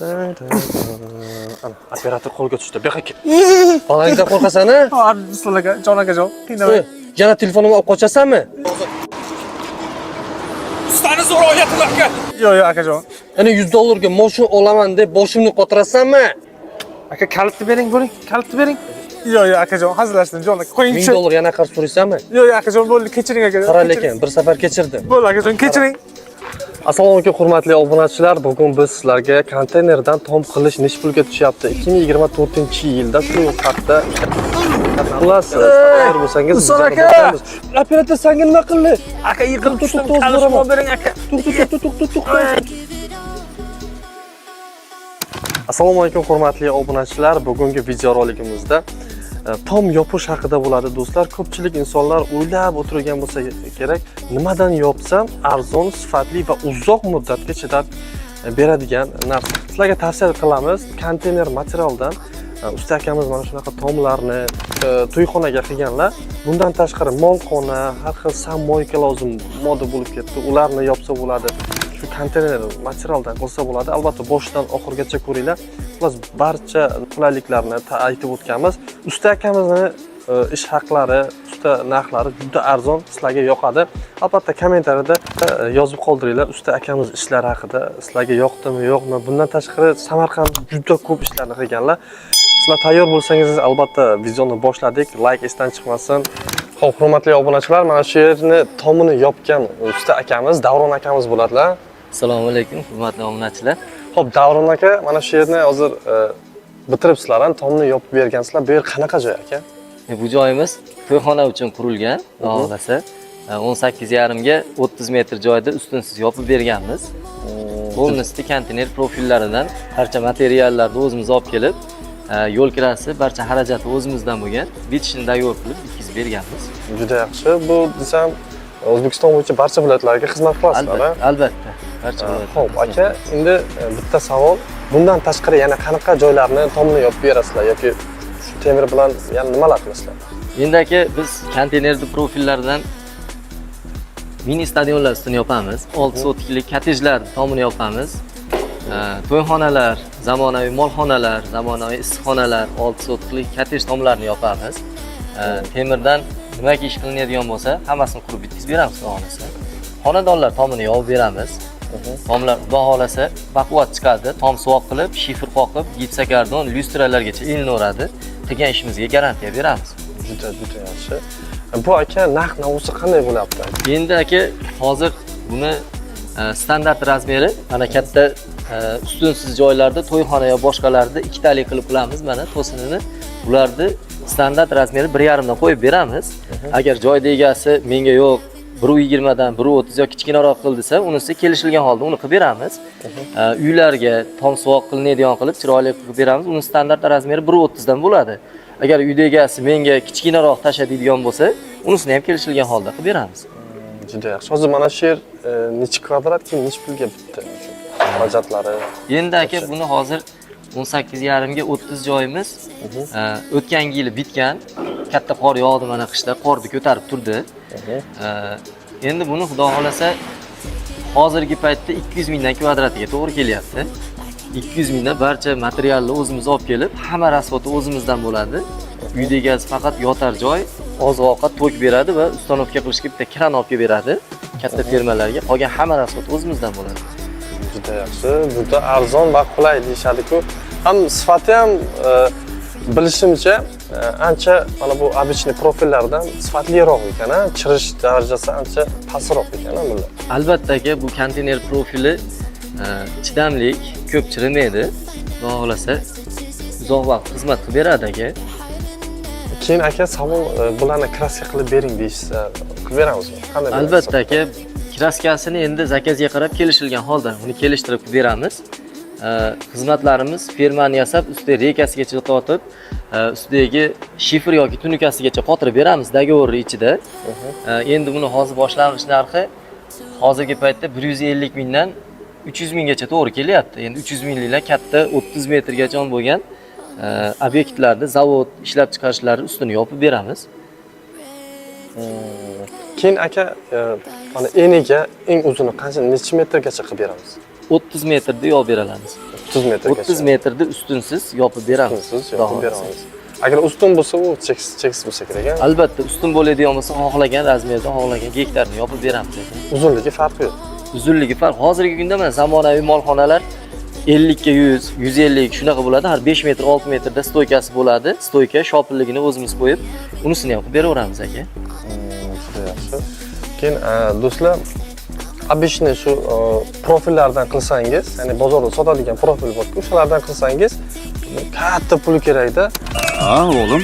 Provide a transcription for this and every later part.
Ana, operator qo'lga tushdi. Bu yoqqa kel. Bolangizdan qo'rqasan-a? Ha, Ruslan aka, Jon akajon, qiynamang. Yana telefonimni olib qochasanmi? Ustani zo'rg'a qilar aka. Yo'q, akajon. Ana $100 ga mashina olaman deb boshimni qotirasanmi? Aka, kalitni bering, bo'ling, kalitni bering. Yo'q, akajon, hazillashdim, Jon aka. Qo'ying. $1000 yana qarz so'raysanmi? Yo'q, akajon, bo'ldi, kechiring akajon. Qara lekin bir safar kechirdim. Bo'ldi, akajon, kechiring. Assalomu alaykum hurmatli obunachilar. Bugun biz sizlarga konteynerdan tom qilish nech pulga tushyapti? 2024-yilda shu haqda xullas tayyor bo'lsangiz Ruslan aka, operator senga nima qildi? aka, yiqilib tushdim. Kalishni bering aka. Assalomu alaykum hurmatli obunachilar. Bugungi videorolikimizda tom yopish haqida bo'ladi do'stlar. Ko'pchilik insonlar o'ylab o'tirgan bo'lsa kerak, nimadan yopsam arzon, sifatli va uzoq muddatga chidab beradigan narsa. Sizlarga tavsiya qilamiz, konteyner materialdan usta akamiz mana shunaqa tomlarni to'yxonaga qilganlar. Bundan tashqari molxona, har xil sam-moyka lozim modda bo'lib ketdi. Ularni yopsa bo'ladi. Shu konteyner materialdan qilsa bo'ladi. Albatta boshidan oxirigacha ko'ringlar. Xullas barcha qulayliklarni aytib o'tganmiz. Usta akamizni ish haqlari, usta narxlari juda arzon, sizlarga yoqadi. Albatta kommentariyada yozib qoldiringlar usta akamiz ishlari haqida. Sizlarga yoqdimi, yo'qmi? Bundan tashqari Samarqandda juda ko'p ishlarni qilganlar. Sizlar tayyor bo'lsangiz, albatta videoni boshladik. Like esdan chiqmasin. Xo'p, hurmatli obunachilar, mana shu yerni tomini yopgan usta akamiz, Davron akamiz bo'ladilar. Assalomu alaykum, hurmatli obunachilar. Xo'p, Davron aka, mana shu yerni hozir bitiribsizlar, tomni yopib bergansizlar. Bu yer qanaqa joy aka? Bu joyimiz to'yxona uchun qurilgan, xohlasa 18,5 ga 30 metr joyda ustunsiz yopib berganmiz. Bo'lnisdi konteyner profillaridan barcha materiallarni o'zimiz olib kelib, yo'l kirasi, barcha xarajati o'zimizdan bo'lgan, bitishini tayyor qilib bitkizib berganmiz. Juda yaxshi. Bu desam O'zbekiston bo'yicha barcha viloyatlarga xizmat qilasizlar-a? Albatta, barcha viloyatlar. Xo'p, aka, endi bitta savol. Bundan tashqari yana qanaqa joylarni tomni yopib berasizlar yoki shu temir bilan yana nimalar qilasizlar? Endi aka, biz konteynerli profillaridan mini stadionlar ustini yopamiz, 6 sotixlik kottejlar tomini yopamiz. To'yxonalar, zamonaviy molxonalar, zamonaviy issiqxonalar, 6 sotixlik kottej tomlarini yopamiz. Temirdan nimaga ish qilinadigan bo'lsa, hammasini qurib bitkizib beramiz, xohlasa. Xonadonlar tomini yopib beramiz. Tomlar xudo xohlasa baquvvat chiqadi, tom suvoq qilib, shifr qoqib, gipsokardon, lyustralargacha ilinaveradi. Qilgan ishimizga garantiya beramiz. Juda yaxshi. Bu aka narx navosi qanday bo'lyapti? Endi aka, hozir buni standart razmeri, mana katta ustunsiz joylarda, to'yxona yo boshqalarda ikkitalik qilib qilamiz, mana to'sinini. Bularni standart razmeri 1,5 dan qo'yib beramiz. Agar joyda egasi menga yo'q 1,20 dan 1,30 yoki kichkinaroq qil desa, unisi kelishilgan holda uni qilib beramiz. Uylarga tom suvoq qilinadigan qilib chiroyli qilib beramiz. Uni standart razmeri 1,30 dan bo'ladi. Agar uyda egasi menga kichkinaroq tashlaydigan bo'lsa, unisini ham kelishilgan holda qilib beramiz. Juda yaxshi. Hozir mana shu yer necha kvadrat, nech pulga bitdi? Xarajatlari. Endi aka, buni hozir 18,5 ga 30 joyimiz. O'tgan yili bitgan. Katta qor yog'di mana qishda, qorni ko'tarib turdi. Endi buni xudo xolasa hozirgi paytda 200 mingdan kvadratiga to'g'ri kelyapti. 200 mingdan barcha materialni o'zimiz olib kelib, hamma rasxoti o'zimizdan bo'ladi. Uyda egasi faqat yotar joy, oziq-ovqat to'k beradi va ustanovka qilishga bitta kran olib beradi. Katta fermalarga qolgan hamma rasxot o'zimizdan bo'ladi. Juda yaxshi, juda arzon va qulay deyshadi-ku. Ham sifati ham bilishimcha ancha mana bu обычный profillardan sifatliroq ekan-a, chirish darajasi ancha pastroq ekan-a bular. Albatta aka, bu konteyner profili chidamlik, ko'p chirimaydi. Xudo xolasa uzoq vaqt xizmat qilib beradi aka. Keyin aka savol, bularni kraska qilib bering deyishsa, qilib beramizmi? Qanday? Albatta aka, kraskasini endi zakazga qarab kelishilgan holda uni kelishtirib qilib beramiz. Xizmatlarimiz fermani yasab, ustiga reykasigacha qotib, ustidagi shifr yoki tunikasigacha qotirib beramiz dogovorning ichida. Endi buni hozir boshlang'ich narxi hozirgi paytda 150 mingdan 300 minggacha to'g'ri kelyapti. Endi 300 mingliklar katta 30 metrgacha bo'lgan obyektlarda zavod ishlab chiqarishlari ustini yopib beramiz. Keyin aka, mana eniga eng uzuni qancha, necha metrgacha qilib beramiz? 30 metrda yopib beramiz. 30 metrgacha. 30 metrda ustunsiz yopib beramiz. Siz Xudo yopib xohlasa. beramiz. Agar ustun bo'lsa, u cheksiz bo'lsa kerak a. Albatta, ustun bo'ladigan bo'lsa, xohlagan razmerda, xohlagan gektarni yopib beramiz ekan. Uzunligi farqi yo'q. Uzunligi farq. Hozirgi kunda mana zamonaviy molxonalar 50 ga 100, 150 shunaqa bo'ladi. Har 5 metr, 6 metrda stoykasi bo'ladi. Stoyka shopilligini o'zimiz qo'yib, unisini yopib beraveramiz aka. Juda yaxshi. Keyin do'stlar, обычный shu profillardan qilsangiz, ya'ni bozorda sotadigan profil bor-ku, o'shalardan qilsangiz katta pul kerak-da. Ha oğlum.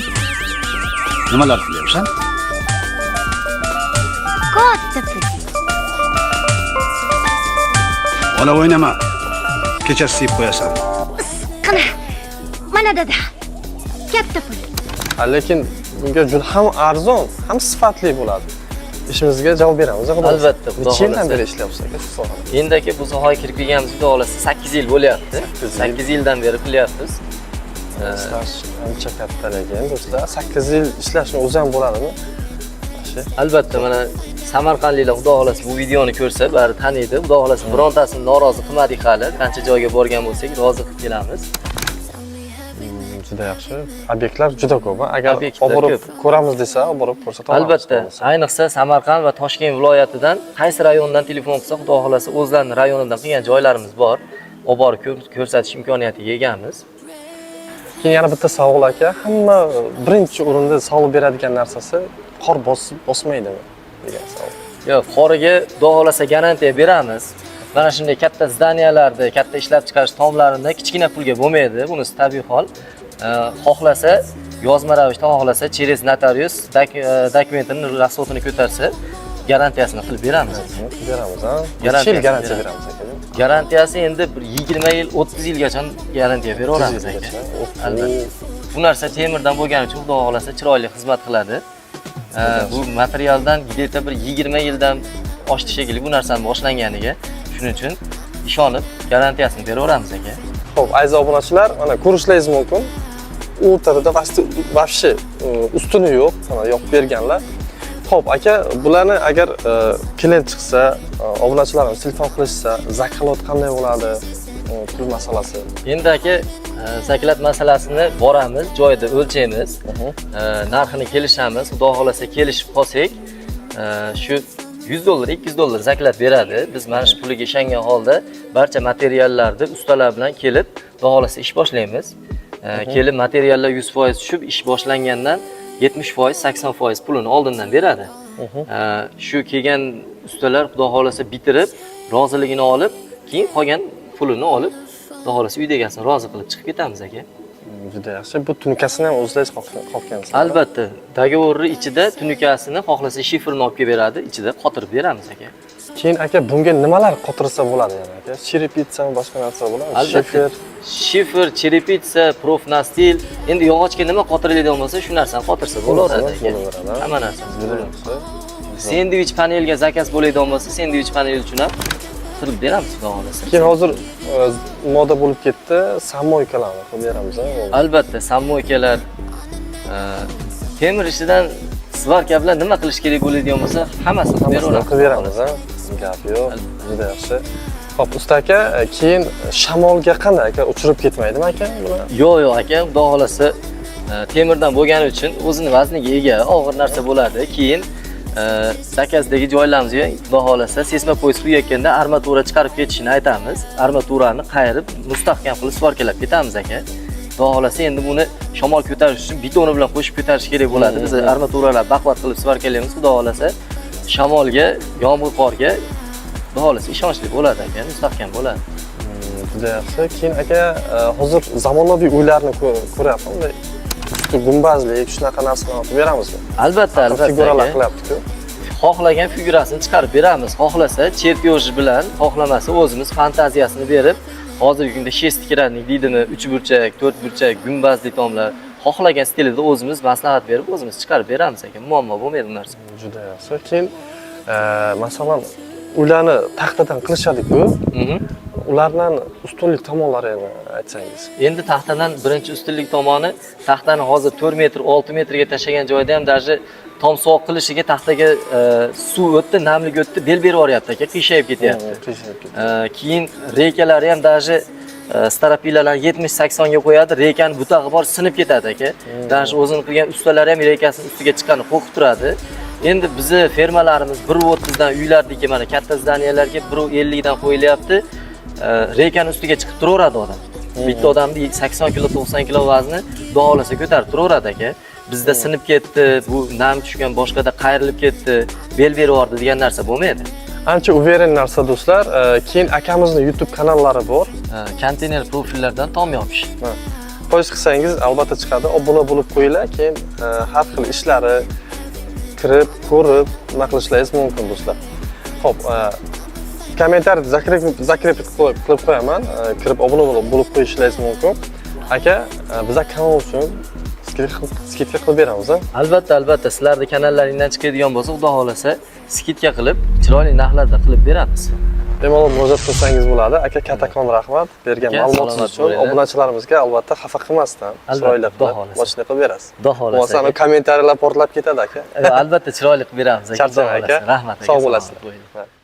Nimalar qilyapsan? Katta pul. Bola o'ynama. Kechasi siyib qo'yasan. Qana. Mana dada. Katta pul. Lekin bunga juda ham arzon, ham sifatli bo'ladi. Ishimizga javob beramiz. Albatta, xudo necha yildan xohlasa. beri ishlayapsiz aka shu sohada? Endi aka bu sohaga kirib kelganimiz xudo xohlasa 8 yil bo'lyapti. 8 yildan beri qilyapmiz. Staj ancha katta lekin do'stlar, 8 yil ishlashni o'zi ham bo'ladimi? Yaxshi. Albatta, mana Samarqandliklar xudo xohlasa bu videoni ko'rsa, bari taniydi. Xudo xohlasa birontasini norozi qilmadik hali. Qancha joyga borgan bo'lsak, rozi qilib kelamiz. Juda yaxshi. Obyektlar juda ko'p. Agar Obyektlar olib ko'p. ko'ramiz desa, olib borib ko'rsatamiz. Albatta, ayniqsa Samarqand va Toshkent viloyatidan qaysi rayondan telefon qilsa, xudo xohlasa o'zlarining rayonidan qilgan joylarimiz bor. Olib borib ko'rsatish imkoniyatiga egamiz. Keyin yana bitta savol aka, hamma birinchi o'rinda savol beradigan narsasi qor bosmaydimi degan savol. Yo'q, qoriga xudo xohlasa garantiya beramiz. Mana shunday katta zdaniyalarda, katta ishlab chiqarish tomlarida kichkina pulga bo'lmaydi. Bunisi tabiiy hol. Xohlasa yozma ravishda, xohlasa через notarius dokumentini rasxodini ko'tarsa, garantiyasini qilib beramiz. Beramiz, ha? Garantiya Garantiya beramiz aka. Garantiyasi endi 20 yil, 30 yilgacha garantiya beraveramiz aka. Albatta. Bu narsa temirdan bo'lgani uchun xudo xohlasa chiroyli xizmat qiladi. Bu materialdan где-то bir 20 yildan oshdi shekilli bu narsani boshlanganiga. Shuning uchun ishonib garantiyasini beraveramiz aka. Xo'p, aziz obunachilar, mana ko'rishlaringiz mumkin. O'rtada вообще ustuni yo'q, mana yopib berganlar. Xo'p, aka, bularni agar klient chiqsa, obunachilarimiz telefon qilishsa, zakalot qanday bo'ladi? Pul masalasi. Endi aka, zakat masalasini boramiz, joyida o'lchaymiz, narxini kelishamiz. Xudo xolasa kelishib qolsak, shu $100, $200 zakat beradi. Biz mana shu puliga ishongan holda barcha materiallarni ustalar bilan kelib, xudo xolasa ish boshlaymiz. Kelib materiallar 100% tushib, ish boshlangandan 70%, 80% pulini oldindan beradi. Shu kelgan ustalar xudo xolasa bitirib, roziligini olib, keyin qolgan pulini olib, xudo xolasa uyda egasini rozi qilib chiqib ketamiz aka. Juda yaxshi. Bu tunikasini ham o'zlaringiz qolgansiz. Albatta, dogovorni ichida tunikasini xohlasa shifrni olib kelib beradi, ichida qotirib beramiz aka. Keyin aka, bunga nimalar qotirsa bo'ladi yana aka? Chiripitsami, boshqa narsa bo'ladimi? Albatta. Shifr, chiripitsa, profnastil, endi yog'ochga nima qotiriladigan bo'lsa, shu narsani qotirsa bo'laveradi aka. Hamma narsani bo'laveradi. Sendvich panelga zakaz bo'ladigan bo'lsa, sendvich panel uchun ham qilib beramiz xudo xolasa. Keyin hozir moda bo'lib ketdi, samoykalarni qilib beramiz, ha? Albatta, samoykalar temir ishidan svarka bilan nima qilish kerak bo'ladigan bo'lsa, hammasini qilib beraveramiz. Qilib beramiz, ha? Gap yo'q. Juda yaxshi. Xo'p, usta aka, keyin shamolga qanday aka, uchirib ketmaydimi aka bular? Yo'q aka, xudo xolasa temirdan bo'lgani uchun o'zini vazniga ega, og'ir narsa bo'ladi. Keyin zakazdagi joylarimizga xudo xolasa sesma poyez quyayotganda armatura chiqarib ketishini aytamiz. Armaturani qayirib, mustahkam qilib svarkalab ketamiz aka. Xudo xolasa endi buni shamol ko'tarish uchun betoni bilan qo'shib ko'tarish kerak bo'ladi. Biz armaturalar baquvvat qilib svarkalaymiz. Xudo xolasa shamolga, yomg'ir qorga xudo xolasa ishonchli bo'ladi aka, mustahkam bo'ladi. Juda yaxshi. Keyin aka, hozir zamonaviy uylarni ko'ryapman. Gumbazlik, shunaqa narsalarni qilib beramizmi? Albatta, albatta. Figuralar qilyapti-ku. Xohlagan figurasini chiqarib beramiz. Xohlasa chertyoji bilan, xohlamasa o'zimiz fantaziyasini berib, hozirgi kunda shestikranlik deydimi, 3 burchak, 4 burchak, gumbazli tomlar, xohlagan stilida o'zimiz maslahat berib, o'zimiz chiqarib beramiz aka. Muammo bo'lmaydi bu narsa. Juda yaxshi. Keyin masalan, uylarni taxtadan qilishadi-ku. Ulardan ustunlik tomonlarini aytsangiz. Endi taxtadan birinchi ustunlik tomoni, taxtani hozir 4 metr, 6 metrga tashlagan joyda ham даже tom sovuq qilishiga taxtaga suv o'tdi, namlik o'tdi, bel berib yuboryapti aka, qiyshayib ketyapti. Keyin reykalari ham даже staropilalar 70-80 ga qo'yadi, reykani butag'i bor sinib ketadi aka. Danish o'zini qilgan ustalari ham reykasini ustiga chiqqani qo'rqib turadi. Endi bizni fermalarimiz 1.30 dan uylardagi mana katta zdaniyalarga 1.50 dan qo'yilyapti. Reykani ustiga chiqib turaveradi odam. Bitta odamni 80 kilo, 90 kilo vazni xudo xolasa ko'tarib turaveradi aka. Bizda sinib ketdi, bu nam tushgan, boshqada qayrilib ketdi, bel beraverdi degan narsa bo'lmaydi. Ancha uveren narsa do'stlar. Keyin akamizning YouTube kanallari bor. Konteyner profillardan tom yopish. Qo'yish qilsangiz albatta chiqadi. Obuna bo'lib qo'yinglar, keyin har xil ishlari kirib, ko'rib, nima qilishlaringiz mumkin do'stlar. Xo'p, kommentariyada zakrep qilib qo'yaman. Kirib obuna bo'lib qo'yishlaringiz mumkin. Aka, bizlar kanal uchun skidka qilib beramiz. Albatta, sizlarni kanallaringdan chiqadigan bo'lsa, xudo xolasa, skidka qilib, chiroyli narxlarda qilib beramiz. Bemalol murojaat qilsangiz bo'ladi. Aka, kattakon rahmat bergan Aka, ma'lumotingiz salomat uchun. bo'linglar. Obunachilarimizga albatta xafa qilmasdan, chiroyli Xudo qilib xohlasa. boshini qilib berasiz. Xudo xolasa. Bo'lmasa kommentariyalar portlab ketadi aka. Albatta chiroyli qilib beramiz aka. Charchang aka. Rahmat aka. Sog' bo'lasizlar. salomat bo'ling.